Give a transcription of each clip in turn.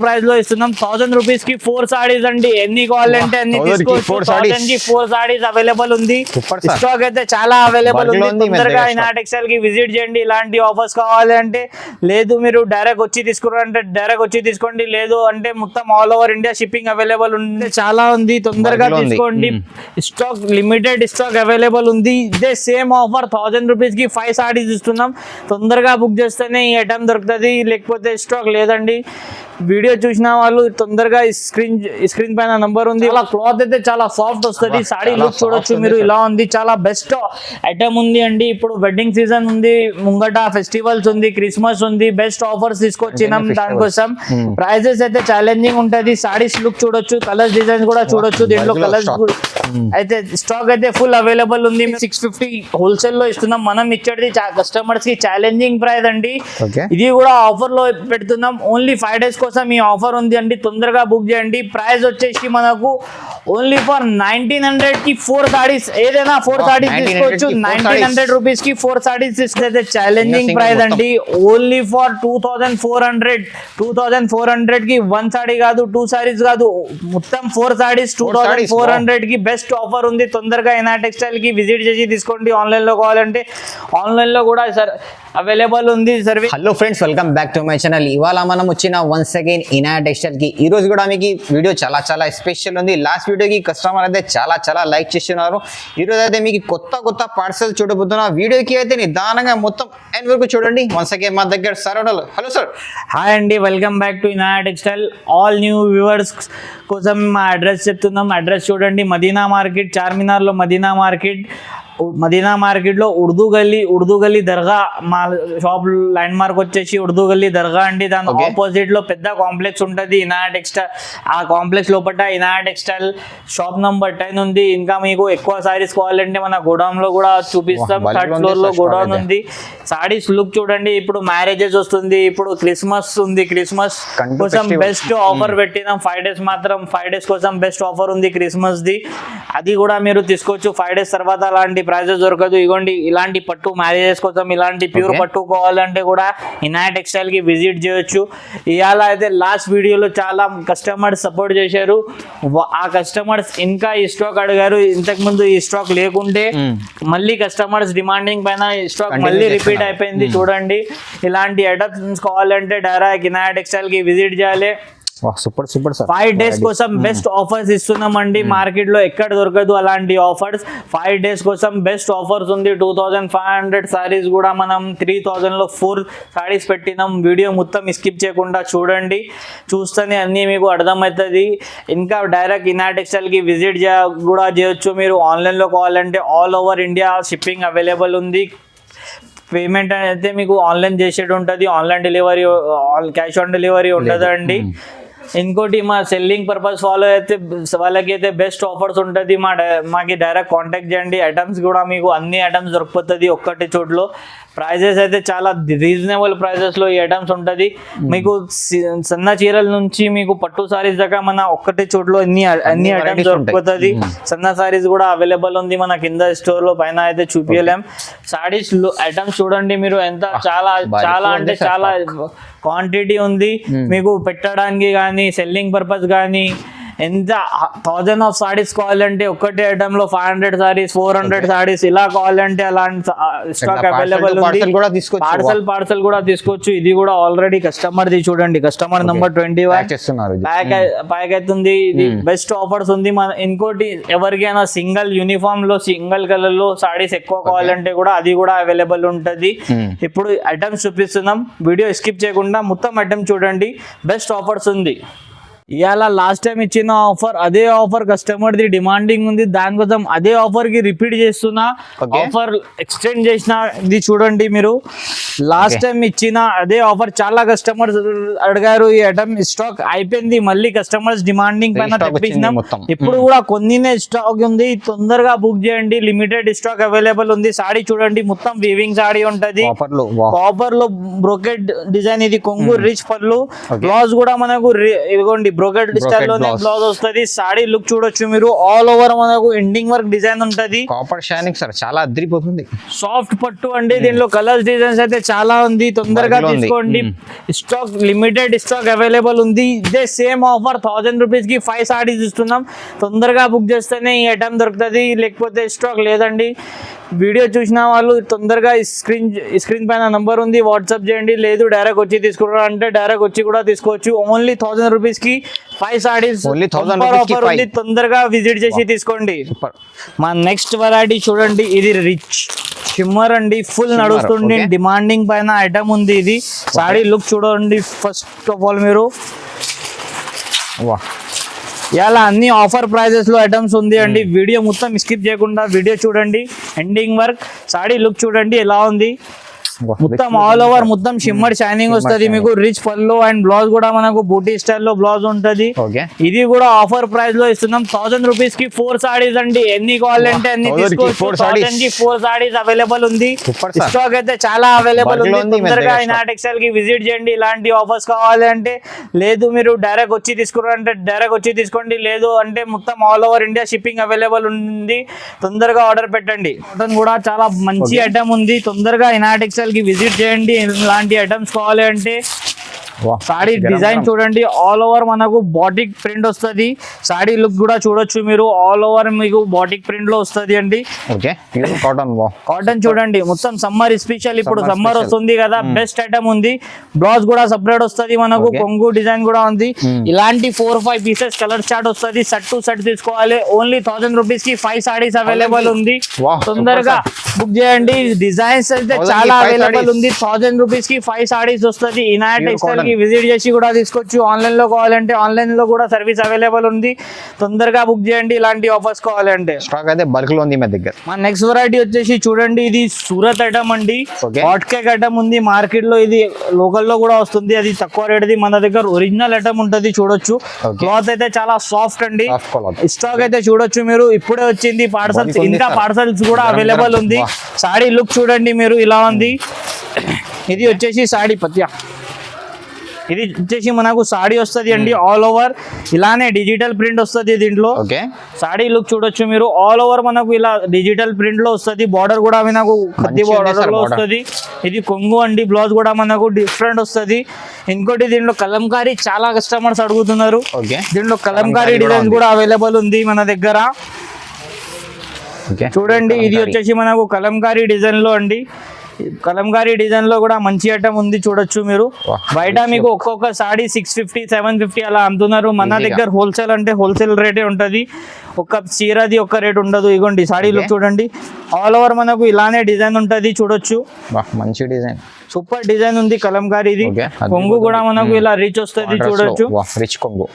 Price లో ఇస్తున్నాం 1000 rupees కి 4 సారీస్ అండి. ఎన్ని కావాలంటే అన్ని తీసుకోవచ్చు. 1000 కి 4 సారీస్ అవైలబుల్ ఉంది. స్టాక్ అయితే చాలా అవైలబుల్ ఉంది. తొందరగా ఇనా టెక్స్టైల్ కి విజిట్ చేయండి. ఇలాంటి ఆఫర్స్ కావాలంటే, లేదు మీరు డైరెక్ట్ వచ్చి తీసుకున్నారంటే డైరెక్ట్ వచ్చి తీసుకోండి, లేదు అంటే మొత్తం all over India shipping available ఉంది. చాలా ఉంది, తొందరగా తీసుకోండి. స్టాక్ లిమిటెడ్ స్టాక్ అవైలబుల్ ఉంది. ఇదే సేమ్ ఆఫర్ 1000 రూపీస్ కి 5 సారీస్ ఇస్తున్నాం. తొందరగా బుక్ చేస్తేనే ఈ ఐటమ్ దొరుకుతుంది, లేకపోతే స్టాక్ లేదండి. వీడియో చూసిన వాళ్ళు తొందరగా స్క్రీన్ పైన నంబర్ ఉంది. అలా క్లాత్ అయితే చాలా సాఫ్ట్ వస్తుంది. సారీ లుక్ చూడొచ్చు మీరు, ఇలా ఉంది. చాలా బెస్ట్ ఐటమ్ ఉంది అండి. ఇప్పుడు వెడ్డింగ్ సీజన్ ఉంది, ముంగట ఫెస్టివల్స్ ఉంది, క్రిస్మస్ ఉంది. బెస్ట్ ఆఫర్స్ తీసుకొచ్చినాం దానికోసం. ప్రైజెస్ అయితే ఛాలెంజింగ్ ఉంటది. సారీస్ లుక్ చూడొచ్చు, కలర్స్ డిజైన్స్ కూడా చూడొచ్చు. దీంట్లో కలర్స్ అయితే స్టాక్ అయితే ఫుల్ అవైలబుల్ ఉంది. 650 హోల్సేల్ లో ఇస్తున్నాం. మనం ఇచ్చేది కస్టమర్స్ కి ఛాలెంజింగ్ ప్రైస్ అండి. ఇది కూడా ఆఫర్ లో పెడుతున్నాం. ఓన్లీ 5 days కోసం ఈ ఆఫర్ ఉంది అండి. తొందరగా బుక్ చేయండి. ప్రైస్ వచ్చేసి మనకు ఓన్లీ ఫర్ 1900 కి 4 సారీస్, ఏదైనా 4 సారీస్ తీసుకోవచ్చు. 1900 రూపీస్ కి 4 సారీస్ తీసుకుంటే ఛాలెంజింగ్ ప్రైస్ అండి. ఓన్లీ ఫర్ 2400 కి 1 సారీ కాదు, 2 సారీస్ కాదు, మొత్తం 4 సారీస్ 2400 కి బెస్ట్ ఆఫర్ ఉంది. తొందరగా ఇనా టెక్స్టైల్ కి విజిట్ చేసి తీసుకోండి. ఆన్లైన్ లో కావాలంటే ఆన్లైన్ లో కూడా అవైలబుల్ ఉంది service. Hello friends, welcome back to my channel. ఇవాళ మనం వచ్చిన వన్స్ అగైన్ ఇనా టెక్స్టైల్ కి. ఈ రోజు కూడా మీకు వీడియో చాలా స్పెషల్ ఉంది. లాస్ట్ వీడియోకి కస్టమర్ అయితే చాలా లైక్ చేస్తున్నారు. ఈ రోజు అయితే మీకు కొత్త పార్సల్ చూడబోతున్నా. వీడియోకి అయితే నిదానంగా మొత్తం ఎండ్ వరకు చూడండి. వన్స్ అగైన్ మా దగ్గర సార్ ఉన్నారు. Hello sir. హాయ్ అండి, welcome back to Ina textile. All new viewers కోసం మా అడ్రస్ చెప్తున్నాం. అడ్రస్ చూడండి, మదీనా మార్కెట్, చార్మినార్ లో మదీనా మార్కెట్ లో ఉర్దూ గల్లీ దర్గా. మా షాప్ ల్యాండ్ మార్క్ వచ్చేసి ఉర్దూ గల్లీ దర్గా అండి. దాని ఆపోజిట్ లో పెద్ద కాంప్లెక్స్ ఉంటది ఇనా టెక్స్టైల్. ఆ కాంప్లెక్స్ లోపల ఇనా టెక్స్టైల్ షాప్ నంబర్ 10 ఉంది. ఇంకా మీకు ఎక్కువ సారీస్ కావాలంటే మన గోడౌన్ లో కూడా చూపిస్తాం. 3rd ఫ్లోర్ లో గోడౌన్ ఉంది. సారీస్ లుక్ చూడండి. ఇప్పుడు మ్యారేజెస్ వస్తుంది, ఇప్పుడు క్రిస్మస్ ఉంది. క్రిస్మస్ కోసం బెస్ట్ ఆఫర్ పెట్టినాం. 5 days మాత్రం, 5 days కోసం బెస్ట్ ఆఫర్ ఉంది క్రిస్మస్ ది. అది కూడా మీరు తీసుకోవచ్చు. 5 days తర్వాత అలాంటి ప్రైజెస్ దొరకదు. ఇగోండి, ఇలాంటి పట్టు మ్యారేజెస్ కోసం ఇలాంటి ప్యూర్ పట్టు కావాలంటే కూడా ఇనా టెక్స్టైల్ కి విజిట్ చేయొచ్చు. ఇవాళ అయితే లాస్ట్ వీడియోలో చాలా కస్టమర్స్ సపోర్ట్ చేశారు. ఆ కస్టమర్స్ ఇంకా ఈ స్టాక్ అడిగారు. ఇంతకు ముందు ఈ స్టాక్ లేకుంటే మళ్ళీ కస్టమర్స్ డిమాండింగ్ పైన ఈ స్టాక్ మళ్ళీ రిపీట్ అయిపోయింది. చూడండి, ఇలాంటి ఐటమ్స్ కావాలంటే డైరెక్ట్ ఇనా టెక్స్టైల్ కి విజిట్ చేయాలి. సూపర్ 5 days కోసం బెస్ట్ ఆఫర్స్ ఇస్తున్నామండి. మార్కెట్ లో ఎక్కడ దొరకదు అలాంటి ఆఫర్స్. 5 days కోసం బెస్ట్ ఆఫర్స్ ఉంది. 2500 సారీస్ కూడా మనం 3000 లో 4 సారీస్ పెట్టినాం. వీడియో మొత్తం స్కిప్ చేయకుండా చూడండి, చూస్తేనే అన్ని మీకు అర్థమవుతుంది. ఇంకా డైరెక్ట్ ఇనా టెక్స్టైల్ కి విజిట్ కూడా చేయొచ్చు. మీరు ఆన్లైన్ లో కావాలంటే all over India shipping available ఉంది. పేమెంట్ అయితే మీకు ఆన్లైన్ చేసేది ఉంటుంది. Online delivery, cash on delivery ఉండదు అండి. ఇంకోటి, మా సెల్లింగ్ పర్పస్ ఫాలో అయితే వాళ్ళకి అయితే బెస్ట్ ఆఫర్స్ ఉంటుంది. మాకి డైరెక్ట్ కాంటాక్ట్ చేయండి. ఐటమ్స్ కూడా మీకు అన్ని ఐటమ్స్ దొరికిపోతుంది ఒక్కటి చోట్లో. ప్రైజెస్ అయితే చాలా రీజనబుల్ ప్రైజెస్ లో ఈ ఐటమ్స్ ఉంటుంది. మీకు సన్న చీరల నుంచి మీకు పట్టు సారీస్ దాకా మన ఒక్కటి చోట్లో అన్ని ఐటమ్స్ దొరికిపోతుంది. సన్న సారీస్ కూడా అవైలబుల్ ఉంది మన కింద స్టోర్ లో, పైన అయితే చూపించలేం. సారీస్ ఐటమ్స్ చూడండి మీరు, ఎంత చాలా అంటే చాలా క్వాంటిటీ ఉంది. మీకు పెట్టడానికి కానీ సెల్లింగ్ పర్పస్ కానీ ఎంత 1000 ఆఫ్ సారీస్ కావాలంటే ఒక్కటే ఐటమ్ లో 500 సారీస్, 400 సారీస్ ఇలా కావాలంటే అలాంటి స్టాక్ అవైలబుల్ ఉంది. పార్సల్ కూడా తీసుకోవచ్చు. ఇది కూడా ఆల్రెడీ కస్టమర్ ది చూడండి, కస్టమర్ నంబర్ 21 ప్యాక్ అవుతుంది. ఇది బెస్ట్ ఆఫర్స్ ఉంది. ఇంకోటి, ఎవరికైనా సింగిల్ యూనిఫామ్ లో సింగిల్ కలర్ లో సారీస్ ఎక్కువ కావాలంటే కూడా అది కూడా అవైలబుల్ ఉంటది. ఇప్పుడు ఐటమ్స్ చూపిస్తున్నాం, వీడియో స్కిప్ చేయకుండా మొత్తం ఐటమ్ చూడండి. బెస్ట్ ఆఫర్స్ ఉంది. ఇవాళ లాస్ట్ టైం ఇచ్చిన ఆఫర్, అదే ఆఫర్ కస్టమర్ ది డిమాండింగ్ ఉంది. దానికోసం అదే ఆఫర్ కి రిపీట్ చేస్తున్నా. ఆఫర్ ఎక్స్టెండ్ చేసిన ఇది చూడండి మీరు. లాస్ట్ టైం ఇచ్చిన అదే ఆఫర్ చాలా కస్టమర్స్ అడిగారు. ఈ ఐటమ్ స్టాక్ అయిపోయింది, మళ్ళీ కస్టమర్స్ డిమాండింగ్ పైన తెప్పించినాం. ఇప్పుడు కూడా కొన్నినే స్టాక్ ఉంది, తొందరగా బుక్ చేయండి. లిమిటెడ్ స్టాక్ అవైలబుల్ ఉంది. సాడీ చూడండి, మొత్తం వీవింగ్ సాడీ ఉంటది. కాపర్ లో బ్రోకెట్ డిజైన్, ఇది కొంగు రిచ్ పళ్ళు. బ్లౌజ్ కూడా మనకు ఇదిగోండి బ్రోకెట్ స్టైల్ లోనే blouse. బ్లౌజ్ వస్తుంది. సాడీ లుక్ చూడొచ్చు మీరు, ఆల్ ఓవర్ మనకు ఎండింగ్ వర్క్ డిజైన్ ఉంటది. కాపర్ షైనింగ్ సార్ చాలా అద్రిపోతుంది. సాఫ్ట్ పట్టు అండి, దీనిలో కలర్స్ డిజైన్స్ అయితే చాలా ఉంది. తొందరగా Work లో ఉంది. తీసుకోండి, స్టాక్ లిమిటెడ్ స్టాక్ అవైలబుల్ ఉంది. ఇదే సేమ్ ఆఫర్ 1000 రూపీస్ కి 5 సారీస్ ఇస్తున్నాం. తొందరగా బుక్ చేస్తేనే ఈ ఐటమ్ దొరుకుతుంది, లేకపోతే స్టాక్ లేదండి. వీడియో చూసిన వాళ్ళు తొందరగా స్క్రీన్ పైన నంబర్ ఉంది, వాట్సాప్ చేయండి. లేదు డైరెక్ట్ వచ్చి తీసుకుంటారంటే డైరెక్ట్ వచ్చి కూడా తీసుకోవచ్చు. ఓన్లీ 1000 రూపీస్ కి 5 సారీస్ Only 1000 rupees కి ఆఫర్ ఉంది. 5. తొందరగా విజిట్ చేసి తీసుకోండి. సూపర్. మా నెక్స్ట్ వెరైటీ చూడండి, ఇది రిచ్ షిమ్మర్ అండి, ఫుల్ Shimmer, నడుస్తుంది. okay. డిమాండింగ్ పైన ఐటమ్ ఉంది. ఇది సాడీ లుక్ చూడండి. ఫస్ట్ ఆఫ్ ఆల్ మీరు వా ఇలా అన్ని ఆఫర్ ప్రైజెస్ లో ఐటమ్స్ ఉంది అండి. వీడియో మొత్తం స్కిప్ చేయకుండా వీడియో చూడండి, ఎండింగ్ వర్క్. సాడీ లుక్ చూడండి ఎలా ఉంది. మొత్తం ఆల్ ఓవర్ మొత్తం షిమ్మర్ షైనింగ్ వస్తుంది మీకు. రిచ్ పల్లో అండ్ బ్లౌజ్ కూడా మనకు బూటీ స్టైల్లో బ్లౌజ్ ఉంటది. ఓకే. ఇది కూడా ఆఫర్ ప్రైస్ లో ఇస్తున్నాం. 1000 రూపీస్ కి 4 సారీస్ అండి. ఎన్ని కావాలంటే అన్ని 1000 కి తీసుకోవచ్చు. 4 sarees. 1000 కి 4 సారీస్ అవైలబుల్ ఉంది. Super sir. స్టాక్ అయితే చాలా అవైలబుల్ Bulk లో ఉంది. ఉంది మీ తొందరగా దగ్గర ఇనా టెక్స్టైల్ కి విజిట్ చేయండి. ఇలాంటి ఆఫర్స్ కావాలి అంటే, లేదు మీరు డైరెక్ట్ వచ్చి తీసుకున్నారంటే డైరెక్ట్ వచ్చి తీసుకోండి. లేదు అంటే మొత్తం all over India shipping available ఉంది. తొందరగా ఆర్డర్ పెట్టండి. కాటన్ కూడా చాలా మంచి ఐటమ్ ఉంది. తొందరగా ఇనా టెక్స్టైల్ కి విజిట్ చేయండి. ఇలాంటి ఐటమ్స్ కావాలి అంటే. సాడీ డిజైన్ చూడండి, ఆల్ ఓవర్ మనకు బాటిక్ ప్రింట్ వస్తుంది. సాడీ లుక్ కూడా చూడొచ్చు మీరు, ఆల్ ఓవర్ మీకు బాటిక్ ప్రింట్ లో వస్తుంది అండి. ఓకే. కాటన్ కాటన్ చూడండి, మొత్తం సమ్మర్ స్పెషల్. ఇప్పుడు Summer సమ్మర్ special. వస్తుంది కదా, బెస్ట్ ఐటమ్ ఉంది. బ్లౌజ్ కూడా సపరేట్ వస్తుంది మనకు. Okay. కొంగు డిజైన్ కూడా ఉంది. ఇలాంటి 4-5 పీసెస్ కలర్ చార్ట్ వస్తుంది. సెట్ టు సెట్ తీసుకోవాలి. ఓన్లీ 1000 రూపీస్ కి 5 సారీస్ అవైలబుల్ ఉంది. Wow, తొందరగా బుక్ చేయండి. డిజైన్స్ అయితే 1000 కి చాలా 5 అవైలబుల్ sarees. ఉంది. 1000 రూపీస్ కి 5 సారీస్ వస్తుంది. ఇనాయట్ Pure టెక్స్టైల్ cotton. కి విజిట్ చేసి కూడా తీసుకోవచ్చు. ఆన్లైన్ లో కావాలంటే ఆన్లైన్ లో కూడా సర్వీస్ అవైలబుల్ ఉంది. తొందరగా బుక్ చేయండి ఇలాంటి ఆఫర్స్ కావాలంటే. స్టాక్ అయితే బల్క్ లో ఉంది మా దగ్గర. మా నెక్స్ట్ వెరైటీ వచ్చేసి చూడండి, ఇది సూరత్ ఐటమ్ అండి. Okay. హాట్ కేక్ ఐటమ్ ఉంది మార్కెట్ లో. ఇది లోకల్ లో కూడా వస్తుంది. అది తక్కువ రేట్ ది. మన దగ్గర ఒరిజినల్ ఐటమ్ ఉంటది చూడొచ్చు. Okay. క్లాత్ అయితే చాలా సాఫ్ట్ అండి. Soft cloth. స్టాక్ అయితే చూడొచ్చు మీరు, ఇప్పుడే వచ్చింది. పార్సల్స్ Bulk ఉంది ఇంకా sir. పార్సల్స్ కూడా గరం అవైలబుల్ గరం. ఉంది. Wow. సాడీ లుక్ చూడండి మీరు ఇలా ఉంది. ఇది వచ్చేసి సాడీ పత్యా. ఇది వచ్చేసి మనకు సాడీ వస్తుంది అండి. ఆల్ ఓవర్ ఇలానే డిజిటల్ ప్రింట్ వస్తుంది దీంట్లో. ఓకే. సాడీ లుక్ చూడొచ్చు మీరు, ఆల్ ఓవర్ మనకు ఇలా డిజిటల్ ప్రింట్ లో వస్తుంది. బార్డర్ కూడా మనకు కత్తి మంచిగా ఉంది బార్డర్ sir లో border. వస్తుంది. ఇది కొంగు అండి. బ్లౌజ్ కూడా మనకు డిఫరెంట్ వస్తుంది. ఇంకోటి దీంట్లో కలంకారీ చాలా కస్టమర్స్ అడుగుతున్నారు. ఓకే. దీంట్లో కలంకారీ కలంకారీ కూడా డిజైన్స్ ఉంది. కూడా అవైలబుల్ ఉంది మన దగ్గర. ఓకే. చూడండి, ఇది వచ్చేసి మనకు కలంకారీ డిజైన్ లో అండి. కలంకారీ డిజైన్ లో కూడా మంచి ఐటమ్ ఉంది చూడొచ్చు మీరు. Wow. బయట మీకు ఒక్కొక్క సాడీ 650 750 అలా అమ్ముతున్నారు. మన Easy గా. దగ్గర హోల్సేల్ అంటే హోల్సేల్ రేటే ఉంటది. ఒక చీరది ఒక్క రేట్ ఉండదు. ఇగోండి సాడీ లుక్ చూడండి, ఆల్ ఓవర్ మనకు ఇలానే డిజైన్ ఉంటది చూడొచ్చు. మంచి డిజైన్. సూపర్ డిజైన్ ఉంది కలంకారీది. Okay. కొంగు కూడా మనకు ఇలా రిచ్ వస్తుంది చూడొచ్చు. రిచ్ కొంగు.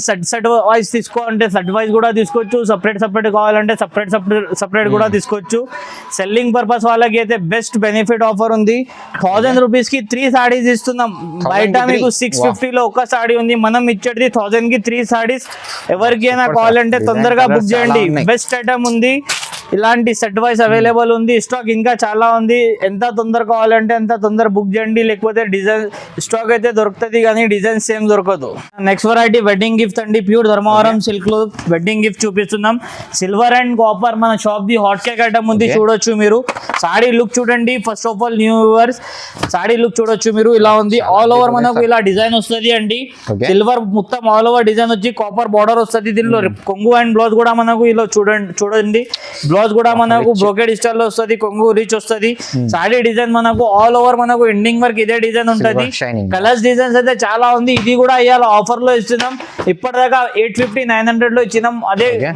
సెట్ వైజ్ తీసుకోవాలంటే సెట్ వైజ్ కూడా తీసుకోవచ్చు. సపరేట్ కావాలంటే సపరేట్ కూడా తీసుకోవచ్చు. సెల్లింగ్ పర్పస్ వాళ్ళకి అయితే బెస్ట్ బెనిఫిట్ ఆఫర్ ఉంది. 1000 రూపీస్ కి 3 సాడీస్ ఇస్తున్నాం. 1000 బయట కి మీకు 3. 650 లో ఒక సాడీ ఉంది. మనం ఇచ్చేది 1000 కి 3 సాడీస్. ఎవరికైనా Super, కావాలంటే sir. తొందరగా Design బుక్ colours చేయండి. చాలా ఉన్నాయి. బెస్ట్ ఐటమ్ ఉంది. ఇలాంటి సెట్ వైజ్ అవైలబుల్ ఉంది. స్టాక్ ఇంకా చాలా ఉంది. ఎంత తొందర కావాలంటే అంత తొందర బుక్ చేయండి. లేకపోతే డిజైన్ స్టాక్ అయితే దొరుకుతుంది కానీ డిజైన్ సేమ్ దొరకదు. నెక్స్ట్ వెరైటీ వెడ్డింగ్ గిఫ్ట్ అండి. ప్యూర్ ధర్మవరం సిల్క్ లో వెడ్డింగ్ గిఫ్ట్ చూపిస్తున్నాం. సిల్వర్ అండ్ కాపర్ మన shop the hot cake item ఉంది Okay. చూడొచ్చు మీరు. సాడీ లుక్ చూడండి. First of all new viewers, saree look చూడొచ్చు మీరు ఇలా ఉంది. ఆల్ ఓవర్ మనకు ఇలా డిజైన్ వస్తుంది అండి. Okay. సిల్వర్ మొత్తం ఆల్ ఓవర్ డిజైన్ వచ్చి కాపర్ బార్డర్ వస్తుంది. దీనిలో కొంగు అండ్ బ్లౌజ్ కూడా మనకు ఇలా చూడండి. బ్లౌజ్ కూడా మనకు బ్రోకెడ్ స్టైల్ లో వస్తుంది. కొంగు రిచ్ వస్తుంది. సాడీ డిజైన్ మనకు ఆల్ ఓవర్ మనకు ఎండింగ్ వరకు ఇదే డిజైన్ ఉంటది. Silver shining. కలర్స్ డిజైన్స్ అయితే చాలా ఉంది. ఇది కూడా ఇవాళ ఆఫర్ లో ఇస్తున్నాం. ఇప్పటిదాకా 850-900 లో ఇచ్చినాం. అదే Okay.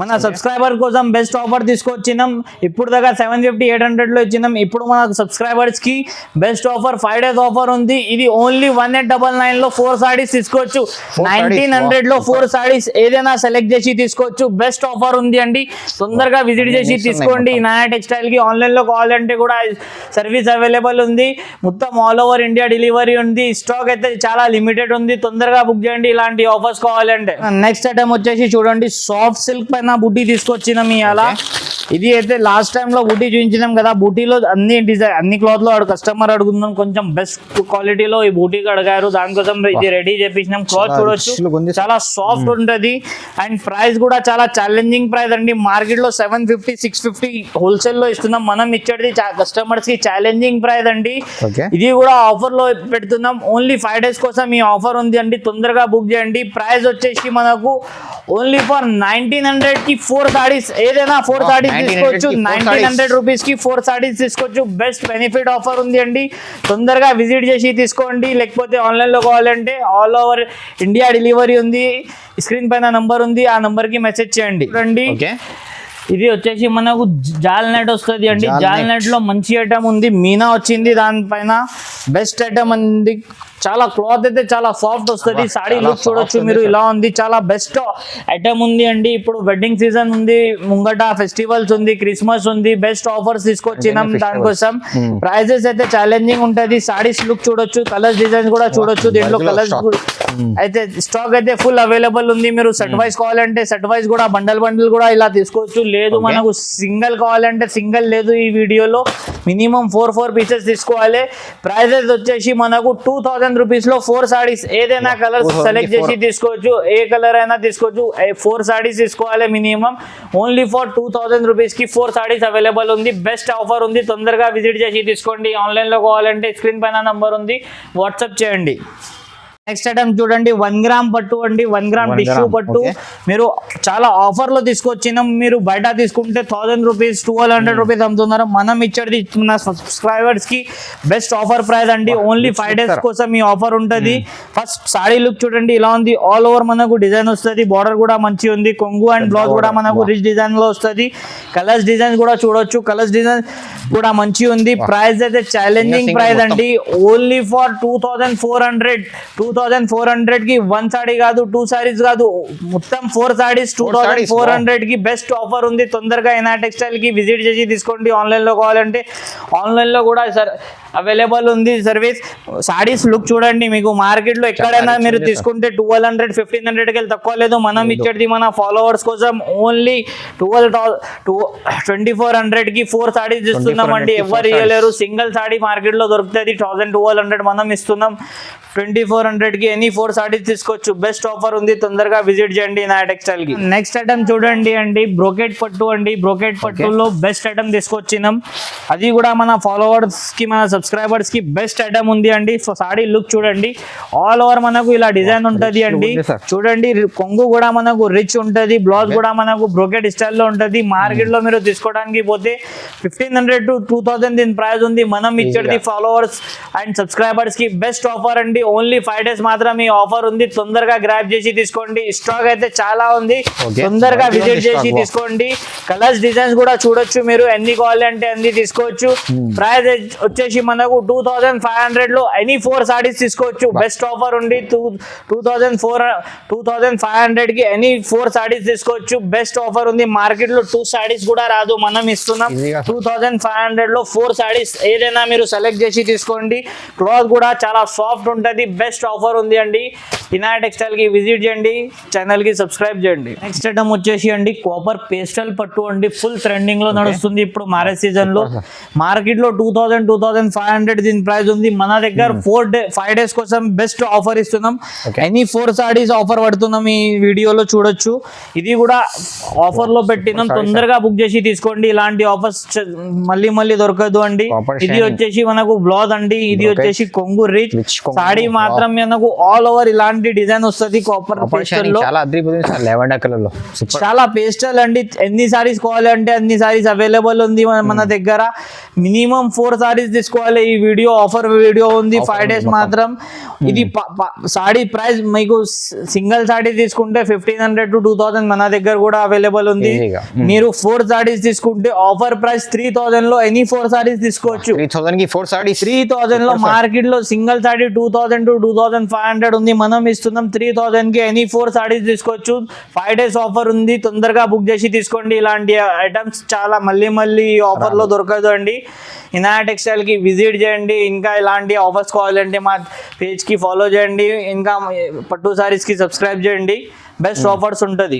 మన సబ్స్క్రైబర్ కోసం బెస్ట్ ఆఫర్ తీసుకొచ్చినాం. ఇప్పుడు దాకా 750-800 లో ఇచ్చినాం. ఇప్పుడు మన సబ్స్క్రైబర్స్ కి బెస్ట్ ఆఫర్ 5 days ఆఫర్ ఉంది. ఇది ఓన్లీ 1899 లో 4 సాడీస్ తీసుకోవచ్చు. 1900 లో 4 సాడీస్ ఏదైనా సెలెక్ట్ చేసి తీసుకోవచ్చు. బెస్ట్ ఆఫర్ ఉంది అండి. తొందరగా విజిట్ చేసి తీసుకోండి. నాయా టెక్స్టైల్ కి ఆన్లైన్ లో కావాలంటే కూడా సర్వీస్ అవైలబుల్ ఉంది. మొత్తం ఆల్ ఓవర్ ఇండియా డెలివరీ ఉంది. స్టాక్ అయితే చాలా లిమిటెడ్ ఉంది. తొందరగా బుక్ చేయండి ఇలాంటి ఆఫర్స్ కావాలంటే. నెక్స్ట్ ఐటమ్ వచ్చేసి చూడండి, సాఫ్ట్ సిల్క్ పైన బుడ్డి తీసుకొచ్చినాం ఇవాళ. ఇది అయితే లాస్ట్ టైం లో బూటీ చూపించినాం కదా, బూటీలో అన్ని డిజైన్ అన్ని క్లాత్ లో కస్టమర్ అడుగుతున్నాం, కొంచెం బెస్ట్ క్వాలిటీలో ఈ బూటీకి అడిగారు, దానికోసం ఇది రెడీ చేపించినాం. క్లాత్ చూడొచ్చు చాలా సాఫ్ట్ ఉంటది అండ్ ప్రైస్ కూడా చాలా ఛాలెంజింగ్ ప్రైస్ అండి. మార్కెట్ లో 750 650 హోల్సేల్ లో ఇస్తున్నాం, మనం ఇచ్చేది కస్టమర్స్ కి ఛాలెంజింగ్ ప్రైస్ అండి. ఇది కూడా ఆఫర్ లో పెడుతున్నాం, ఓన్లీ 5 days కోసం ఈ ఆఫర్ ఉంది అండి, తొందరగా బుక్ చేయండి. ప్రైస్ వచ్చేసి మనకు ఓన్లీ ఫర్ 1900 కి 4 సారీస్, ఏదైనా 4 సారీస్ తీసుకోవచ్చు. 1900 రూపీస్ కి 4 సారీస్ తీసుకోవచ్చు. బెస్ట్ బెనిఫిట్ ఆఫర్ ఉంది అండి, తొందరగా విజిట్ చేసి తీసుకోండి. లేకపోతే ఆన్లైన్ లో కావాలంటే ఆల్ ఓవర్ ఇండియా డెలివరీ ఉంది, స్క్రీన్ పైన నంబర్ ఉంది, ఆ నంబర్ కి మెసేజ్ చేయండి. చూడండి ఇది వచ్చేసి మనకు జాల్ నెట్ వస్తుంది అండి. జాల్ నెట్ లో మంచి ఐటమ్ ఉంది, మీనా వచ్చింది దానిపైన, బెస్ట్ ఐటమ్ ఉంది. చాలా క్లాత్ అయితే చాలా సాఫ్ట్ వస్తుంది. సాడీ లుక్ చూడొచ్చు మీరు, ఇలా ఉంది, చాలా బెస్ట్ ఐటమ్ ఉంది అండి. ఇప్పుడు వెడ్డింగ్ సీజన్ ఉంది, ముంగట ఫెస్టివల్స్ ఉంది, క్రిస్మస్ ఉంది, బెస్ట్ ఆఫర్స్ తీసుకొచ్చినాం దానికోసం. ప్రైజెస్ అయితే ఛాలెంజింగ్ ఉంటది. సాడీస్ లుక్ చూడొచ్చు, కలర్స్ డిజైన్స్ కూడా చూడొచ్చు. దీంట్లో కలర్స్ అయితే స్టాక్ అయితే ఫుల్ అవైలబుల్ ఉంది. మీరు సెట్ వైజ్ కావాలంటే సెట్ వైజ్ కూడా, బండల్ కూడా ఇలా తీసుకోవచ్చు. లేదు మనకు సింగిల్ కావాలంటే సింగిల్ లేదు, ఈ వీడియోలో మినిమం 4 పీసెస్ తీసుకోవాలి. ప్రైజెస్ వచ్చేసి మనకు 2000 రూపీస్ లో 4 సారీస్, ఏదైనా కలర్ సెలెక్ట్ చేసి తీసుకోవచ్చు, ఏ కలర్ అయినా తీసుకోవచ్చు. 4 సారీస్ తీసుకోవాలి మినిమం. ఓన్లీ ఫర్ 2000 రూపీస్ కి 4 సారీస్ అవైలబుల్ ఉంది. బెస్ట్ ఆఫర్ ఉంది, తొందరగా విజిట్ చేసి తీసుకోండి. ఆన్లైన్ లో కావాలంటే స్క్రీన్ పైన నంబర్ ఉంది, వాట్సాప్ చేయండి. నెక్స్ట్ ఐటమ్ చూడండి, 1 గ్రామ్ పట్టు అండి. 1 గ్రామ్ టిష్యూ పట్టు మీరు చాలా ఆఫర్ లో తీసుకొచ్చినాం. మీరు బయట తీసుకుంటే 1000 రూపీస్ 1200 రూపీస్ అమ్ముతున్నారు, మనం ఇచ్చేది మన సబ్స్క్రైబర్స్ కి బెస్ట్ ఆఫర్ ప్రైస్ అండి. ఓన్లీ 5 days కోసం ఈ ఆఫర్ ఉంటది. ఫస్ట్ సాడీ లుక్ చూడండి, ఇలా ఉంది, ఆల్ ఓవర్ మనకు డిజైన్ వస్తుంది, బార్డర్ కూడా మంచి ఉంది, కొంగు అండ్ బ్లౌజ్ కూడా మనకు రిచ్ డిజైన్ లో వస్తుంది. కలర్స్ డిజైన్ కూడా చూడొచ్చు, కలర్స్ డిజైన్ కూడా మంచి ఉంది. ప్రైస్ అయితే ఛాలెంజింగ్ ప్రైస్ అండి, ఓన్లీ ఫర్ 2400 కి 1 సారీ కాదు, 2 సారీస్ కాదు, మొత్తం 4 సారీస్ 2400 కి బెస్ట్ ఆఫర్ ఉంది. తొందరగా ఇనా టెక్స్టైల్ కి విజిట్ చేసి తీసుకోండి. ఆన్లైన్ లో కావాలంటే ఆన్లైన్ లో కూడా అవైలబుల్ ఉంది సర్వీస్. సారీస్ లుక్ చూడండి, మీకు మార్కెట్ లో ఎక్కడైనా మీరు తీసుకుంటే 1200 1500 కి తక్కువ లేదు, మనం ఇచ్చేది మన ఫాలోవర్స్ కోసం ఓన్లీ 2400 కి 4 సారీస్ ఇస్తున్నాం అండి. ఎవరు ఇవ్వలేరు, సింగిల్ సారీ మార్కెట్ లో దొరుకుతుంది 1200, మనం ఇస్తున్నాం 2400 కి ఎనీ 4 సారీస్ తీసుకోవచ్చు. బెస్ట్ ఆఫర్ ఉంది, తొందరగా విజిట్ చేయండి నా టెక్స్టైల్ కి. నెక్స్ట్ ఐటమ్ చూడండి అండి, బ్రోకెట్ పట్టు అండి. బ్రోకెట్ పట్టులో బెస్ట్ ఐటమ్ తీసుకొచ్చినాం, అది కూడా మన ఫాలోవర్స్ కి మన సబ్స్క్రైబర్స్ కి బెస్ట్ ఐటమ్ ఉంది అండి. సారీ లుక్ చూడండి, ఆల్ ఓవర్ మనకు ఇలా డిజైన్ ఉంటది అండి. చూడండి కొంగు కూడా మనకు రిచ్ ఉంటది, బ్లౌజ్ కూడా మనకు బ్రోకెట్ స్టైల్ లో ఉంటది. మార్కెట్ లో మీరు తీసుకోవడానికి పోతే 1500 to 2000 దీని ప్రైస్ ఉంది, మనం ఇచ్చేది ఫాలోవర్స్ అండ్ సబ్స్క్రైబర్స్ కి బెస్ట్ ఆఫర్ అండి. ఓన్లీ 5 days మాత్రం ఈ ఆఫర్ ఉంది, తొందరగా గ్రాబ్ చేసి తీసుకోండి. స్టాక్ అయితే చాలా ఉంది, తొందరగా విజిట్ చేసి తీసుకోండి. కలర్స్ డిజైన్స్ కూడా చూడొచ్చు, మీరు ఎన్ని కావాలంటే అన్ని తీసుకోవచ్చు. ప్రైస్ వచ్చేసి మనకు 2500 లో ఎనీ 4 సారీస్ తీసుకోవచ్చు. బెస్ట్ ఆఫర్ ఉంది, 2500 కి ఎనీ 4 సారీస్ తీసుకోవచ్చు. బెస్ట్ ఆఫర్ ఉంది, మార్కెట్ లో 2 సారీస్ కూడా రాదు, మనం ఇస్తున్నాం 2500 లో 4 సారీస్, ఏదైనా మీరు సెలెక్ట్ చేసి తీసుకోండి. క్లాత్ కూడా చాలా సాఫ్ట్ ఉంటది, బెస్ట్ ఆఫర్ ఉంది అండి. ఇనా టెక్స్టైల్ కి విజిట్ చేయండి, ఛానల్ కి సబ్స్క్రైబ్ చేయండి. నెక్స్ట్ ఐటమ్ వచ్చేసి అండి కాపర్ పేస్టల్ పట్టు అండి, ఫుల్ ట్రెండింగ్ లో నడుస్తుంది ఇప్పుడు మ్యారేజ్ సీజన్ లో. మార్కెట్ లో 2500 దీని ప్రైస్ ఉంది, మన దగ్గర 5 days కోసం బెస్ట్ ఆఫర్ ఇస్తున్నాం. ఎనీ 4 సారీస్ ఆఫర్ పడుతున్నాం, ఈ వీడియోలో చూడొచ్చు. ఇది కూడా ఆఫర్ లో పెట్టినాం, తొందరగా బుక్ చేసి తీసుకోండి. ఇలాంటి ఆఫర్స్ మళ్ళీ దొరకదు అండి. ఇది వచ్చేసి మనకు బ్లౌజ్ అండి, ఇది వచ్చేసి కొంగు రిచ్ సారీ మాత్రం మనకు ఆల్ ఓవర్ ఇలాంటి డిజైన్ వస్తుంది. కాపర్ పేస్టల్ లో చాలా పేస్టల్ అండి, ఎన్ని సారీస్ కావాలంటే అన్ని సారీస్ అవైలబుల్ ఉంది మన దగ్గర. మినిమం 4 సారీస్ తీసుకోవాలి. ఈ వీడియో ఆఫర్ వీడియో ఉంది, 5 days మాత్రం. ఇది సారీ ప్రైస్ మీకు సింగిల్ సారీ తీసుకుంటే 1500 to 2000 మన దగ్గర కూడా అవైలబుల్ ఉంది. మీరు 4 సారీస్ తీసుకుంటే ఆఫర్ ప్రైస్ 3000 లో ఎనీ 4 సారీస్ తీసుకోవచ్చు. 3000 లో మార్కెట్ లో సింగిల్ సారీ 2000 to 2500 ఉంది, మనం ఇస్తున్నాం 3000 కి ఎనీ 4 సారీస్ తీసుకోవచ్చు. 5 days ఆఫర్ ఉంది, తొందరగా బుక్ చేసి తీసుకోండి. ఇలాంటి ఐటమ్స్ చాలా మళ్ళీ ఆఫర్ లో దొరకదు అండి. ఇనా టెక్స్టైల్ కి విజిట్ చేయండి. ఇంకా ఇలాంటి ఆఫర్స్ కావాలంటే మా పేజ్ కి ఫాలో చేయండి, ఇంకా పట్టు సారీస్ కి సబ్స్క్రైబ్ చేయండి. బెస్ట్ ఆఫర్స్ ఉంటుంది.